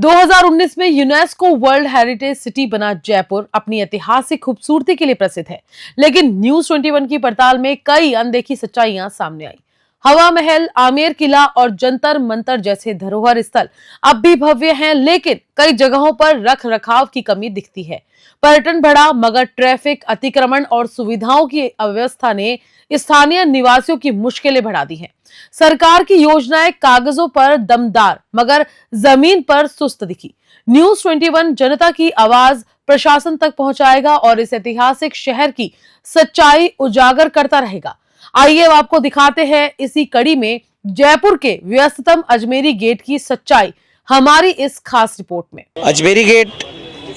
2019 में UNESCO world heritage city बना जयपुर अपनी ऐतिहासिक खूबसूरती के लिए प्रसिद्ध है, लेकिन न्यूज 21 की पड़ताल में कई अनदेखी सच्चाइयां सामने आई। हवा महल, आमेर किला और जंतर मंतर जैसे धरोहर स्थल अब भी भव्य हैं, लेकिन कई जगहों पर रख रखाव की कमी दिखती है। पर्यटन बढ़ा, मगर ट्रैफिक, अतिक्रमण और सुविधाओं की अव्यवस्था ने स्थानीय निवासियों की मुश्किलें बढ़ा दी हैं। सरकार की योजनाएं कागजों पर दमदार, मगर जमीन पर सुस्त दिखी। न्यूज 21 जनता की आवाज प्रशासन तक पहुंचाएगा और इस ऐतिहासिक शहर की सच्चाई उजागर करता रहेगा। आइए अब आपको दिखाते हैं इसी कड़ी में जयपुर के व्यस्ततम अजमेरी गेट की सच्चाई हमारी इस खास रिपोर्ट में। अजमेरी गेट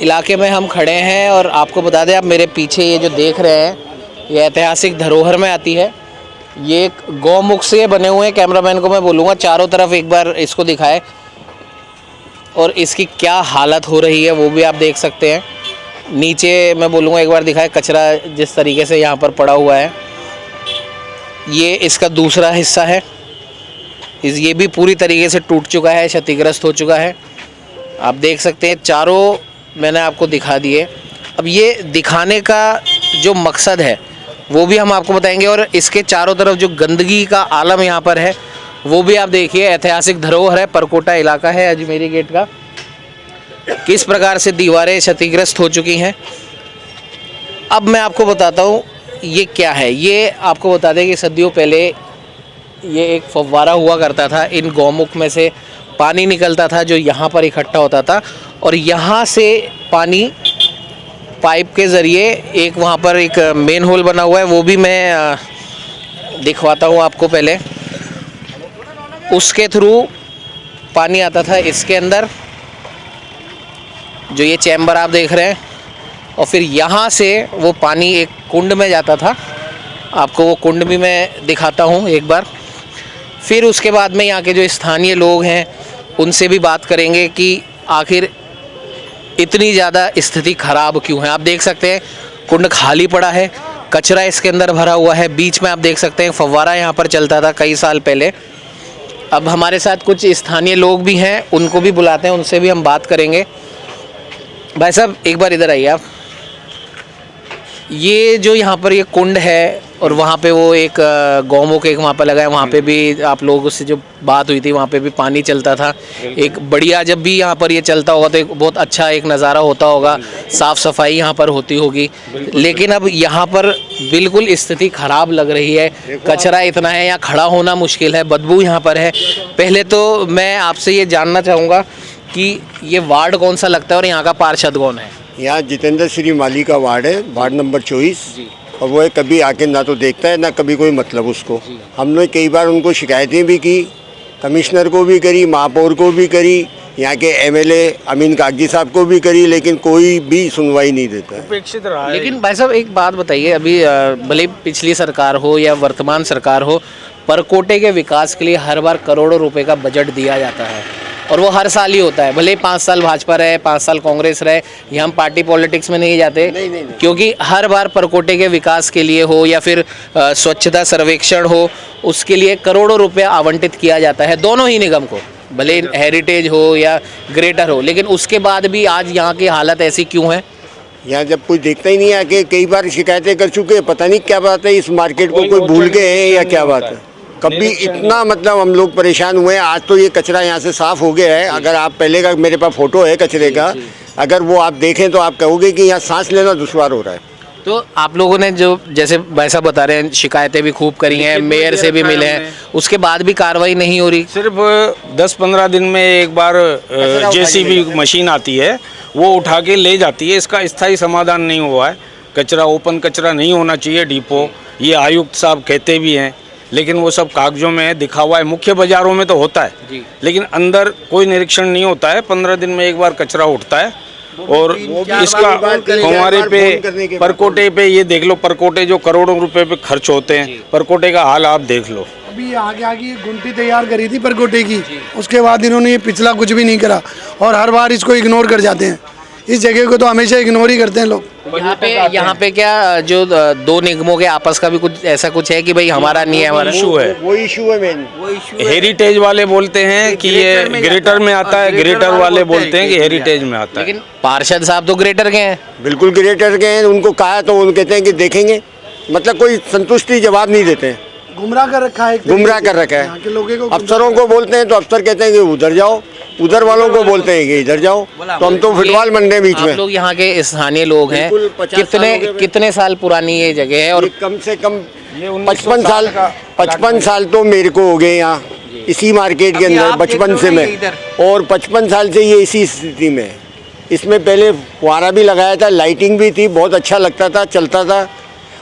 इलाके में हम खड़े हैं और आपको बता दें, आप मेरे पीछे ये जो देख रहे हैं ये ऐतिहासिक धरोहर में आती है। ये एक गौमुख से बने हुए हैं। कैमरामैन को मैं बोलूँगा चारों तरफ एक बार इसको दिखाए और इसकी क्या हालत हो रही है वो भी आप देख सकते हैं। नीचे मैं बोलूँगा एक बार दिखाए, कचरा जिस तरीके से यहाँ पर पड़ा हुआ है। ये इसका दूसरा हिस्सा है, ये भी पूरी तरीके से टूट चुका है, क्षतिग्रस्त हो चुका है। आप देख सकते हैं चारों मैंने आपको दिखा दिए। अब ये दिखाने का जो मकसद है वो भी हम आपको बताएंगे और इसके चारों तरफ जो गंदगी का आलम यहाँ पर है वो भी आप देखिए। ऐतिहासिक धरोहर है, परकोटा इलाका है अजमेरी गेट का। किस प्रकार से दीवारें क्षतिग्रस्त हो चुकी हैं। अब मैं आपको बताता हूँ ये क्या है। ये आपको बता दें कि सदियों पहले ये एक फव्वारा हुआ करता था। इन गौमुख में से पानी निकलता था जो यहाँ पर इकट्ठा होता था और यहाँ से पानी पाइप के ज़रिए एक वहाँ पर एक मेन होल बना हुआ है, वो भी मैं दिखवाता हूँ आपको। पहले उसके थ्रू पानी आता था इसके अंदर, जो ये चैम्बर आप देख रहे हैं, और फिर यहाँ से वो पानी एक कुंड में जाता था। आपको वो कुंड भी मैं दिखाता हूँ एक बार। फिर उसके बाद में यहाँ के जो स्थानीय लोग हैं उनसे भी बात करेंगे कि आखिर इतनी ज़्यादा स्थिति ख़राब क्यों है। आप देख सकते हैं कुंड खाली पड़ा है, कचरा इसके अंदर भरा हुआ है। बीच में आप देख सकते हैं फव्वारा यहाँ पर चलता था कई साल पहले। अब हमारे साथ कुछ स्थानीय लोग भी हैं, उनको भी बुलाते हैं, उनसे भी हम बात करेंगे। भाई साहब एक बार इधर आइए आप। ये जो यहाँ पर ये कुंड है और वहाँ पे वो एक गौमुख एक वहाँ पर लगा है, वहाँ पे भी आप लोगों से जो बात हुई थी वहाँ पे भी पानी चलता था। एक बढ़िया, जब भी यहाँ पर ये चलता होगा तो एक बहुत अच्छा एक नज़ारा होता होगा, साफ़ सफाई यहाँ पर होती होगी। लेकिन अब यहाँ पर बिल्कुल स्थिति ख़राब लग रही है। कचरा इतना है, यहाँ खड़ा होना मुश्किल है, बदबू यहाँ पर है। पहले तो मैं आपसे ये जानना चाहूँगा कि ये वार्ड कौन सा लगता है और यहाँ का पार्षद कौन है। यहाँ जितेंद्र श्री माली का वार्ड है, वार्ड नंबर 24। और वो कभी आके ना तो देखता है ना कभी कोई मतलब उसको। हमने कई बार उनको शिकायतें भी की, कमिश्नर को भी करी, महापौर को भी करी, यहाँ के एमएलए अमीन कागजी साहब को भी करी, लेकिन कोई भी सुनवाई नहीं देता है। उपेक्षित रहा है। लेकिन भाई साहब एक बात बताइए, अभी भले पिछली सरकार हो या वर्तमान सरकार हो, परकोटे के विकास के लिए हर बार करोड़ों रुपए का बजट दिया जाता है और वो हर साल ही होता है। भले 5 साल भाजपा रहे, 5 साल कांग्रेस रहे, ये हम पार्टी पॉलिटिक्स में नहीं जाते। नहीं। क्योंकि हर बार परकोटे के विकास के लिए हो या फिर स्वच्छता सर्वेक्षण हो, उसके लिए करोड़ों रुपए आवंटित किया जाता है दोनों ही निगम को, भले हेरिटेज हो या ग्रेटर हो। लेकिन उसके बाद भी आज यहाँ की हालत ऐसी क्यों है। यहाँ जब कोई देखता ही नहीं आके, कई बार शिकायतें कर चुके हैं, पता नहीं क्या बात है, इस मार्केट को कोई भूल गए हैं या क्या बात है। कभी इतना मतलब हम लोग परेशान हुए हैं। आज तो ये कचरा यहाँ से साफ़ हो गया है। अगर आप पहले का, मेरे पास फ़ोटो है कचरे का, अगर वो आप देखें तो आप कहोगे कि यहाँ सांस लेना दुश्वार हो रहा है। तो आप लोगों ने जो जैसे वैसा बता रहे हैं, शिकायतें भी खूब करी हैं, मेयर से भी मिले हैं, उसके बाद भी कार्रवाई नहीं हो रही। सिर्फ 10-15 दिन में एक बार जेसीबी मशीन आती है, वो उठा के ले जाती है। इसका स्थायी समाधान नहीं हुआ है। कचरा, ओपन कचरा नहीं होना चाहिए डिपो, ये आयुक्त साहब कहते भी हैं, लेकिन वो सब कागजों में दिखा हुआ है। मुख्य बाज़ारों में तो होता है लेकिन अंदर कोई निरीक्षण नहीं होता है। 15 दिन में एक बार कचरा उठता है। और इसका हमारे पे परकोटे पे ये देख लो, परकोटे जो करोड़ों रुपए पे खर्च होते हैं, परकोटे का हाल आप देख लो। अभी आगे गुंटी तैयार करी थी परकोटे की, उसके बाद इन्होंने ये पिछला कुछ भी नहीं करा और हर बार इसको इग्नोर कर जाते हैं। इस जगह को तो हमेशा इग्नोर ही करते हैं लोग। यहाँ पे क्या जो दो निगमों के आपस का भी कुछ ऐसा कुछ है कि भाई हमारा नहीं है, हमारा इशू है। वो इशू है मेन। हेरिटेज वाले बोलते हैं कि ये ग्रेटर में आता है, ग्रेटर वाले बोलते हैं कि हेरिटेज में आता है। लेकिन पार्षद साहब तो ग्रेटर के हैं। बिल्कुल ग्रेटर के हैं, उनको कहा तो वो कहते हैं कि देखेंगे, मतलब कोई संतुष्टि जवाब नहीं देते हैं। गुमराह कर रखा है, गुमराह कर रखा यहाँ के लोगों है। को अफसरों को बोलते हैं तो अफसर कहते हैं कि उधर जाओ, उधर वालों को बोलते हैं कि इधर जाओ, तो हम तो फुटबॉल मंडे हैं बीच आप में। लोग यहाँ के स्थानीय लोग हैं, बिल्कुल 50 साल हो गए। कितने साल पुरानी ये जगह है? और ये कम से कम ये 55 साल तो मेरे को हो गए यहाँ इसी मार्केट के अंदर, बचपन से मैं, और 55 साल से ये इसी स्थिति में है। इसमें पहले फुहारा भी लगाया था, लाइटिंग भी थी, बहुत अच्छा लगता था, चलता था,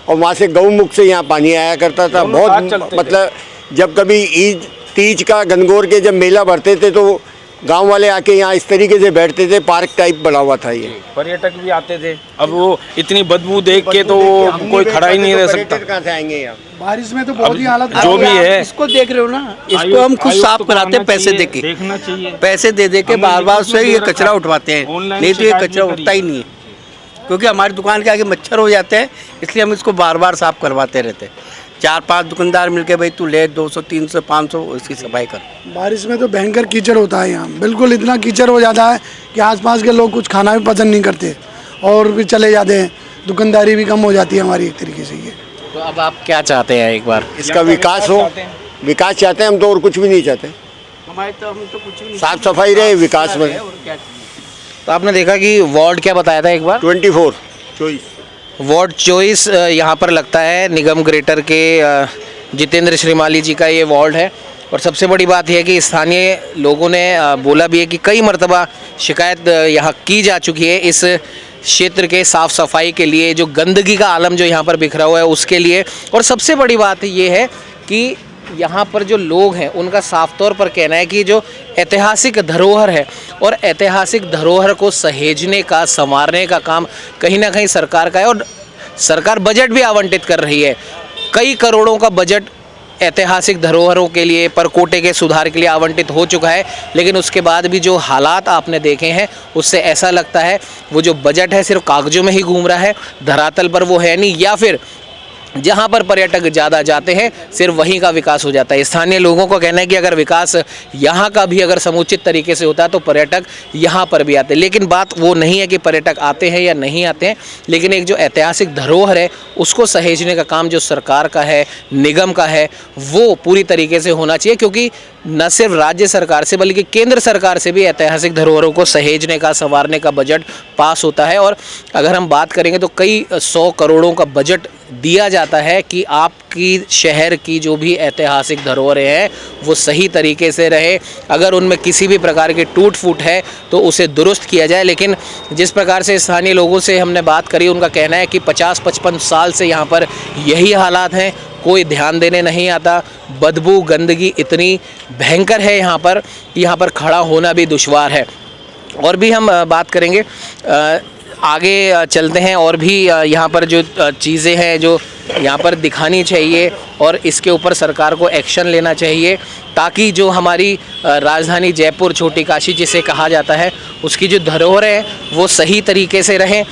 और वहाँ से गौमुख से यहाँ पानी आया करता था। बहुत मतलब जब कभी ईद तीज का गनगौर के जब मेला भरते थे तो गांव वाले आके यहाँ इस तरीके से बैठते थे, पार्क टाइप बना हुआ था ये। पर्यटक भी आते थे। अब वो इतनी बदबू देख के तो कोई खड़ा ही नहीं रह सकता। कहाँ से आएंगे यहाँ? बारिश में तो बहुत ही हालत जो भी है, इसको देख रहे हो ना, इसको हम खुद साफ कराते हैं पैसे देके, देखना चाहिए। पैसे दे के बार बार से ये कचरा उठवाते हैं, नहीं तो ये कचरा उठता ही नहीं है, क्योंकि हमारी दुकान के आगे मच्छर हो जाते हैं, इसलिए हम इसको बार बार साफ करवाते रहते हैं। 4-5 दुकानदार मिलके भाई तू ले 200 300 500 इसकी सफाई कर। बारिश में तो भयंकर कीचड़ होता है यहाँ, बिल्कुल इतना कीचड़ हो जाता है कि आसपास के लोग कुछ खाना भी पसंद नहीं करते और भी चले जाते हैं, दुकानदारी भी कम हो जाती है हमारी एक तरीके से। ये तो अब आप क्या चाहते हैं? एक बार इसका विकास हो, विकास चाहते हैं हम तो, और कुछ भी नहीं चाहते। हमारे तो हम तो कुछ नहीं, साफ सफाई रहे, विकास में। तो आपने देखा कि वार्ड क्या बताया था एक बार? 24 24 वार्ड 24 यहाँ पर लगता है निगम ग्रेटर के जितेंद्र श्रीमाली जी का ये वार्ड है। और सबसे बड़ी बात यह है कि स्थानीय लोगों ने बोला भी है कि कई मर्तबा शिकायत यहाँ की जा चुकी है इस क्षेत्र के साफ़ सफाई के लिए, जो गंदगी का आलम जो यहाँ पर बिखरा हुआ है उसके लिए। और सबसे बड़ी बात ये है कि यहाँ पर जो लोग हैं उनका साफ तौर पर कहना है कि जो ऐतिहासिक धरोहर है और ऐतिहासिक धरोहर को सहेजने का, संवारने का काम कहीं ना कहीं सरकार का है। और सरकार बजट भी आवंटित कर रही है, कई करोड़ों का बजट ऐतिहासिक धरोहरों के लिए, परकोटे के सुधार के लिए आवंटित हो चुका है। लेकिन उसके बाद भी जो हालात आपने देखे हैं उससे ऐसा लगता है वो जो बजट है सिर्फ कागजों में ही घूम रहा है, धरातल पर वो है नहीं, या फिर जहाँ पर पर्यटक ज़्यादा जाते हैं सिर्फ वहीं का विकास हो जाता है। स्थानीय लोगों को कहना है कि अगर विकास यहाँ का भी अगर समुचित तरीके से होता है तो पर्यटक यहाँ पर भी आते हैं। लेकिन बात वो नहीं है कि पर्यटक आते हैं या नहीं आते हैं, लेकिन एक जो ऐतिहासिक धरोहर है उसको सहेजने का काम जो सरकार का है, निगम का है, वो पूरी तरीके से होना चाहिए। क्योंकि न सिर्फ राज्य सरकार से बल्कि केंद्र सरकार से भी ऐतिहासिक धरोहरों को सहेजने का, संवारने का बजट पास होता है। और अगर हम बात करेंगे तो कई 100 करोड़ों का बजट दिया जाता है कि आपकी शहर की जो भी ऐतिहासिक धरोहरें हैं वो सही तरीके से रहे, अगर उनमें किसी भी प्रकार की टूट फूट है तो उसे दुरुस्त किया जाए। लेकिन जिस प्रकार से स्थानीय लोगों से हमने बात करी, उनका कहना है कि 50-55 साल से यहाँ पर यही हालात हैं, कोई ध्यान देने नहीं आता, बदबू गंदगी इतनी भयंकर है यहाँ पर खड़ा होना भी दुश्वार है। और भी हम बात करेंगे, आगे चलते हैं, और भी यहाँ पर जो चीज़ें हैं जो यहाँ पर दिखानी चाहिए और इसके ऊपर सरकार को एक्शन लेना चाहिए, ताकि जो हमारी राजधानी जयपुर, छोटी काशी जिसे कहा जाता है, उसकी जो धरोहरें हैं वो सही तरीके से रहें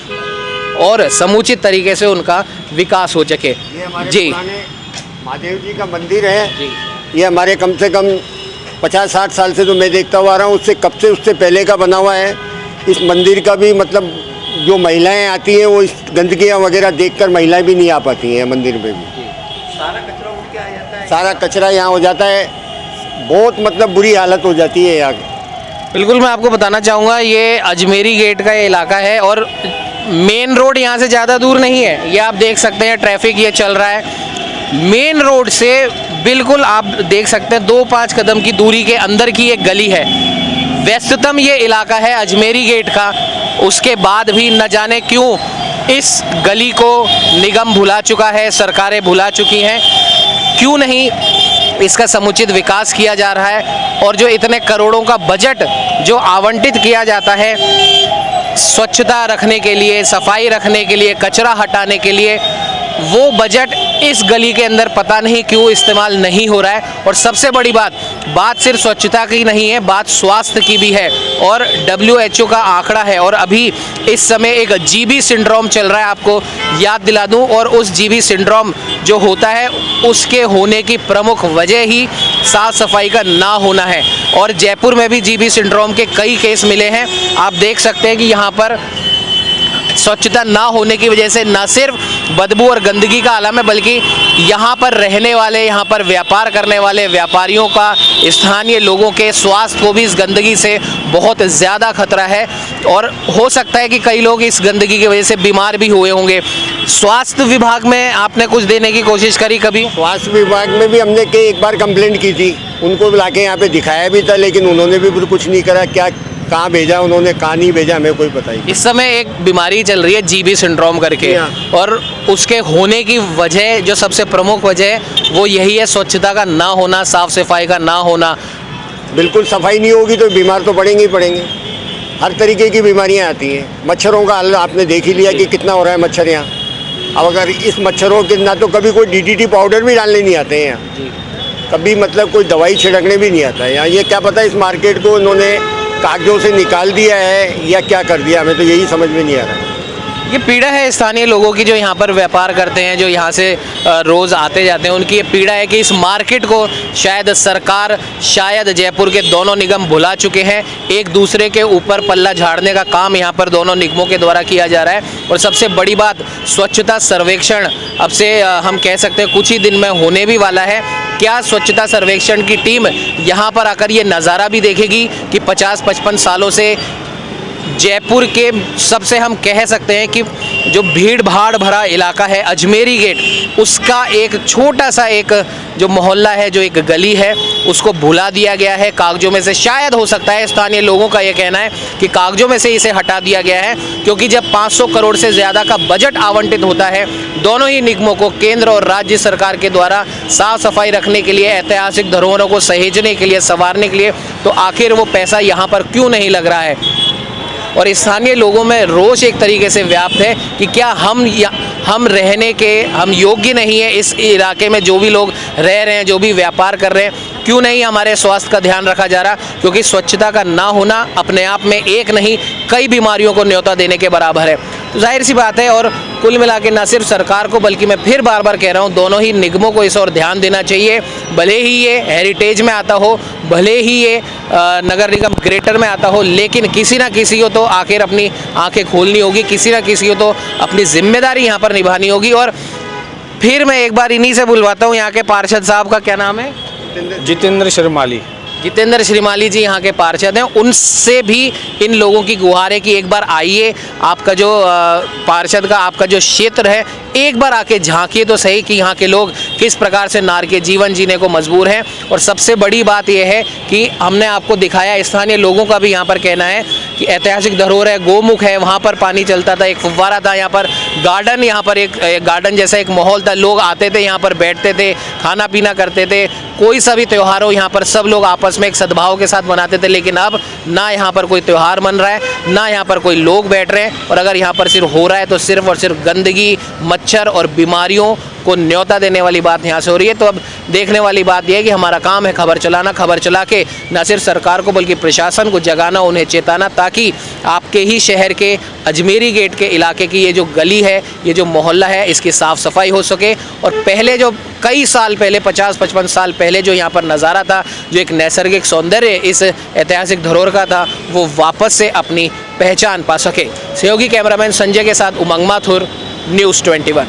और समुचित तरीके से उनका विकास हो सके। जी, महादेव जी का मंदिर है जी, ये हमारे कम से कम 50-60 साल से तो मैं देखता हुआ आ रहा हूँ, उससे पहले का बना हुआ है। इस मंदिर का भी मतलब जो महिलाएं आती हैं वो इस गंदगियाँ वगैरह देखकर महिलाएं भी नहीं आ पाती हैं मंदिर में भी। सारा कचरा उड़ के आ जाता है, सारा कचरा यहाँ हो जाता है, बहुत मतलब बुरी हालत हो जाती है यहाँ। बिल्कुल, मैं आपको बताना चाहूँगा ये अजमेरी गेट का ये इलाका है और मेन रोड यहाँ से ज़्यादा दूर नहीं है। ये आप देख सकते हैं, ट्रैफिक ये चल रहा है, मेन रोड से बिल्कुल आप देख सकते हैं 2-5 कदम की दूरी के अंदर की एक गली है। व्यस्ततम ये इलाका है अजमेरी गेट का, उसके बाद भी न जाने क्यों इस गली को निगम भुला चुका है, सरकारें भुला चुकी हैं। क्यों नहीं इसका समुचित विकास किया जा रहा है? और जो इतने करोड़ों का बजट जो आवंटित किया जाता है स्वच्छता रखने के लिए, सफाई रखने के लिए, कचरा हटाने के लिए, वो बजट इस गली के अंदर पता नहीं क्यों इस्तेमाल नहीं हो रहा है। और सबसे बड़ी बात सिर्फ स्वच्छता की नहीं है, बात स्वास्थ्य की भी है। और WHO का आंकड़ा है, और अभी इस समय एक GB सिंड्रोम चल रहा है, आपको याद दिला दूं। और उस GB सिंड्रोम जो होता है उसके होने की प्रमुख वजह ही साफ सफाई का ना होना है। और जयपुर में भी GB सिंड्रोम के कई केस मिले हैं। आप देख सकते हैं कि यहाँ पर स्वच्छता ना होने की वजह से न सिर्फ बदबू और गंदगी का आलम है, बल्कि यहाँ पर रहने वाले, यहाँ पर व्यापार करने वाले व्यापारियों का, स्थानीय लोगों के स्वास्थ्य को भी इस गंदगी से बहुत ज़्यादा खतरा है। और हो सकता है कि कई लोग इस गंदगी की वजह से बीमार भी हुए होंगे। स्वास्थ्य विभाग में आपने कुछ देने की कोशिश करी कभी? स्वास्थ्य विभाग में भी हमने एक बार कंप्लेंट की थी, उनको बुला के यहाँ पे दिखाया भी था, लेकिन उन्होंने भी फिर कुछ नहीं करा। क्या कहाँ भेजा उन्होंने, कहाँ नहीं भेजा, हमें कोई पता ही नहीं। इस समय एक बीमारी चल रही है GB सिंड्रोम करके, और उसके होने की वजह, जो सबसे प्रमुख वजह है वो यही है, स्वच्छता का ना होना, साफ सफाई का ना होना। बिल्कुल सफाई नहीं होगी तो बीमार तो पड़ेंगे ही पड़ेंगे। हर तरीके की बीमारियाँ आती हैं। मच्छरों का हाल आपने देख ही लिया कि कितना हो रहा है मच्छर यहाँ। अब अगर इस मच्छरों के ना तो कभी कोई DDT पाउडर भी डालने नहीं आते हैं यहाँ, कभी मतलब कोई दवाई छिड़कने भी नहीं आता है यहाँ। ये क्या पता इस मार्केट को उन्होंने कागजों से निकाल दिया है या क्या कर दिया, हमें तो यही समझ में नहीं आ रहा है। ये पीड़ा है स्थानीय लोगों की, जो यहाँ पर व्यापार करते हैं, जो यहाँ से रोज़ आते जाते हैं, उनकी ये पीड़ा है कि इस मार्केट को शायद सरकार, शायद जयपुर के दोनों निगम भुला चुके हैं। एक दूसरे के ऊपर पल्ला झाड़ने का काम यहाँ पर दोनों निगमों के द्वारा किया जा रहा है। और सबसे बड़ी बात, स्वच्छता सर्वेक्षण अब से हम कह सकते हैं कुछ ही दिन में होने भी वाला है। क्या स्वच्छता सर्वेक्षण की टीम यहाँ पर आकर ये नज़ारा भी देखेगी कि 50-55 सालों से जयपुर के सबसे, हम कह सकते हैं कि जो भीड़ भाड़ भरा इलाका है अजमेरी गेट, उसका एक छोटा सा एक जो मोहल्ला है, जो एक गली है, उसको भुला दिया गया है कागजों में से। शायद हो सकता है, स्थानीय लोगों का ये कहना है कि कागजों में से इसे हटा दिया गया है, क्योंकि जब 500 करोड़ से ज़्यादा का बजट आवंटित होता है दोनों ही निगमों को, केंद्र और राज्य सरकार के द्वारा साफ सफाई रखने के लिए, ऐतिहासिक धरोहरों को सहेजने के लिए, संवारने के लिए, तो आखिर वो पैसा यहाँ पर क्यों नहीं लग रहा है? और स्थानीय लोगों में रोष एक तरीके से व्याप्त है कि क्या हम रहने के हम योग्य नहीं है इस इलाके में, जो भी लोग रह रहे हैं, जो भी व्यापार कर रहे हैं, क्यों नहीं हमारे स्वास्थ्य का ध्यान रखा जा रहा? क्योंकि स्वच्छता का ना होना अपने आप में एक नहीं कई बीमारियों को न्योता देने के बराबर है। तो जाहिर सी बात है, और कुल मिला के न सिर्फ सरकार को, बल्कि मैं फिर बार बार कह रहा हूँ, दोनों ही निगमों को इस ओर ध्यान देना चाहिए। भले ही ये हेरिटेज में आता हो, भले ही ये नगर निगम ग्रेटर में आता हो, लेकिन किसी ना किसी को तो आखिर अपनी आंखें खोलनी होगी, किसी ना किसी को तो अपनी जिम्मेदारी यहाँ पर निभानी होगी। और फिर मैं एक बार इन्हीं से बुलवाता हूँ, यहाँ के पार्षद साहब का क्या नाम है? जितेंद्र श्रीमाली। जितेंद्र श्रीमाली जी यहाँ के पार्षद हैं। उनसे भी इन लोगों की गुहार है कि एक बार आइए, आपका जो पार्षद का आपका जो क्षेत्र है, एक बार आके झांकिए तो सही कि यहाँ के लोग किस प्रकार से नार के जीवन जीने को मजबूर हैं। और सबसे बड़ी बात यह है कि हमने आपको दिखाया, स्थानीय लोगों का भी यहाँ पर कहना है कि ऐतिहासिक धरोहर है, गोमुख है, वहाँ पर पानी चलता था, एक फुव्वारा था, यहाँ पर गार्डन, यहाँ पर एक गार्डन जैसा एक माहौल था, लोग आते थे, यहाँ पर बैठते थे, खाना पीना करते थे, कोई सा भी त्यौहार हो यहाँ पर सब लोग आपस में एक सद्भाव के साथ मनाते थे। लेकिन अब ना यहाँ पर कोई त्यौहार मन रहा है, ना यहाँ पर कोई लोग बैठ रहे हैं, और अगर यहाँ पर सिर्फ हो रहा है तो सिर्फ और सिर्फ गंदगी, मच्छर और बीमारियों को न्योता देने वाली बात यहाँ से हो रही है। तो अब देखने वाली बात यह है कि हमारा काम है खबर चलाना, खबर चला के न सिर्फ सरकार को बल्कि प्रशासन को जगाना, उन्हें चेताना, ताकि आपके ही शहर के अजमेरी गेट के इलाके की ये जो गली है, ये जो मोहल्ला है, इसकी साफ़ सफाई हो सके। और पहले जो कई साल पहले, 50-55 साल पहले जो यहाँ पर नज़ारा था, जो एक नैसर्गिक सौंदर्य इस ऐतिहासिक धरोहर का था, वो वापस से अपनी पहचान पा सके। सहयोगी कैमरामैन संजय के साथ उमंग माथुर, न्यूज़ 21।